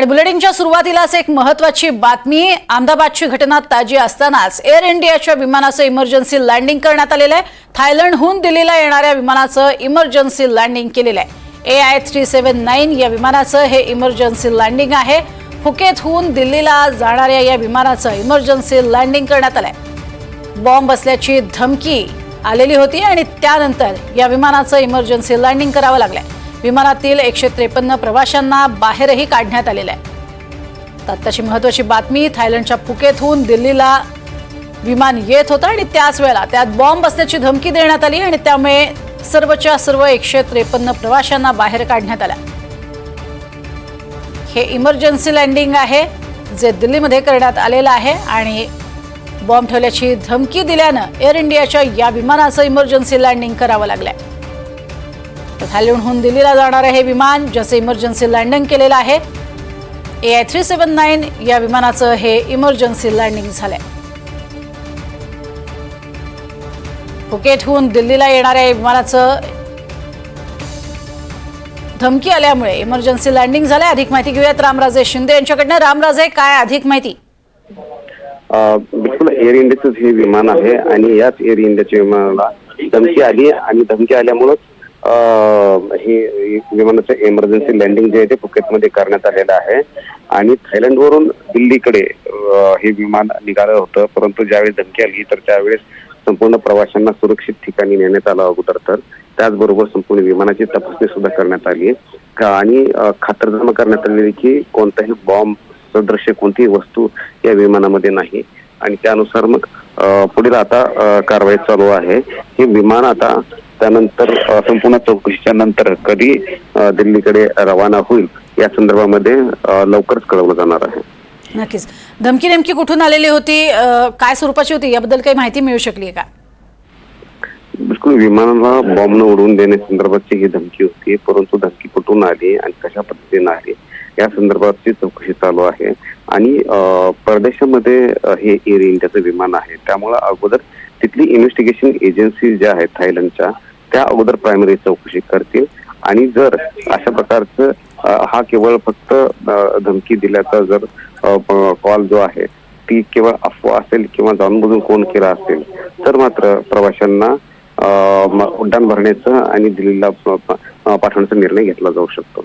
आणि बुलेटिनच्या सुरुवातीलाच एक महत्त्वाची बातमी। अहमदाबादची घटना ताजी असतानाच एअर इंडियाच्या विमानाचं इमर्जन्सी लँडिंग करण्यात आलेलं आहे। थायलंडहून दिल्लीला येणाऱ्या विमानाचं इमर्जन्सी लँडिंग केलेलं आहे। AI379 या विमानाचं हे इमर्जन्सी लँडिंग आहे। फुकेतहून दिल्लीला जाणाऱ्या या विमानाचं इमर्जन्सी लँडिंग करण्यात आलंय। बॉम्ब असल्याची धमकी आलेली होती आणि त्यानंतर या विमानाचं इमर्जन्सी लँडिंग करावं लागलंय। विमानातील 153 प्रवाशांना बाहेरही काढण्यात आलेलं आहे। आत्ताची महत्त्वाची बातमी, थायलंडच्या फुकेतहून दिल्लीला विमान येत होतं आणि त्याच वेळेला त्यात बॉम्ब असल्याची धमकी देण्यात आली आणि त्यामुळे सर्वच्या सर्व 153 प्रवाशांना बाहेर काढण्यात आलं। हे इमर्जन्सी लँडिंग आहे जे दिल्लीमध्ये करण्यात आलेलं आहे आणि बॉम्ब ठेवल्याची धमकी दिल्यानं एअर इंडियाच्या या विमानाचं इमर्जन्सी लँडिंग करावं लागलंय। थायलंडहून दिल्लीला जाणारे हे विमान ज्याचं इमर्जन्सी लँडिंग केलेलं आहे। AI379 या विमानाचं हे इमर्जन्सी लँडिंग झालंय। फुकेतहून दिल्लीला येणाऱ्या विमानाचं धमकी आल्यामुळे इमर्जन्सी लँडिंग झालंय। अधिक माहिती घेऊयात रामराजे शिंदे यांच्याकडनं। रामराजे, काय अधिक माहिती? बिलकुल, एअर इंडियाचं हे विमान आहे आणि याच एअर इंडियाच्या विमानाला धमकी आली आणि धमकी आल्यामुळे हे विमानाचं इमर्जन्सी लँडिंग जे आहे ते फुकेतमध्ये करण्यात आलेलं आहे। आणि थायलंडवरून दिल्लीकडे हे विमान निघालं होतं, परंतु ज्यावेळेस धमकी आली तर त्यावेळेस संपूर्ण प्रवाशांना सुरक्षित ठिकाणी नेण्यात आलं अगोदर, तर त्याचबरोबर संपूर्ण विमानाची तपासणी सुद्धा करण्यात आली आणि खातरजमा करण्यात आलेली की कोणताही बॉम्ब सदृश्य कोणतीही वस्तू या विमानामध्ये नाही आणि त्यानुसार मग पुढील आता कारवाई चालू आहे। हे विमान आता त्यानंतर संपूर्ण चौकशीच्या नंतर कधी दिल्लीकडे रवाना होईल या संदर्भामध्ये लवकरच कळवलं जाणार आहे। नक्कीच। धमकी नेमकी कुठून आलेली होती, काय स्वरूपाची होती, याबद्दल काही माहिती मिळू शकली आहे का? बिलकुल, विमानाला बॉम्ब न उडवून देण्यासंदर्भातची ही धमकी होती, परंतु धमकी कुठून आली आणि कशा पद्धतीने आली या संदर्भातची चौकशी चालू आहे। आणि परदेशामध्ये हे एअर इंडियाचं विमान आहे, त्यामुळे अगोदर तिथली इन्व्हेस्टिगेशन एजन्सी ज्या आहेत थायलंडच्या त्या अगोदर प्रायमरी चौकशी करतील आणि जर अशा प्रकारचं हा केवळ फक्त धमकी दिल्याचा जर कॉल जो आहे ती केवळ अफवा असेल किंवा जाणून कोण केला असेल तर मात्र प्रवाशांना उड्डाण भरण्याचं आणि दिल्लीला पाठवण्याचा निर्णय घेतला जाऊ शकतो।